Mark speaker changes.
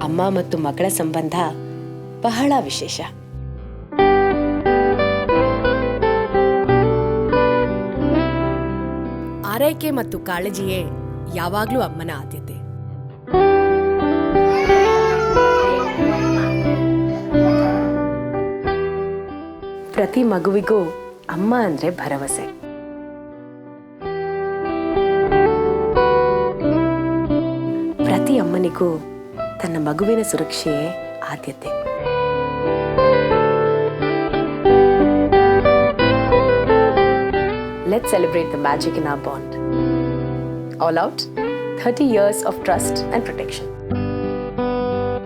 Speaker 1: ಅಮ್ಮ ಮತ್ತು ಮಗಳ ಸಂಬಂಧ ಬಹಳ ವಿಶೇಷ. ಆರೈಕೆ ಮತ್ತು ಕಾಳಜಿಯೇ ಯಾವಾಗಲೂ ಅಮ್ಮನ ಆದ್ಯತೆ. ಪ್ರತಿ ಮಗುವಿಗೂ ಅಮ್ಮ ಅಂದ್ರೆ ಭರವಸೆ. ಪ್ರತಿ ಅಮ್ಮನಿಗೂ ತನ್ನ ಮಗುವಿನ ಸುರಕ್ಷೆಯೇ ಆದ್ಯತೆ. Let's celebrate the magic in our bond. All out, 30 years of trust and protection.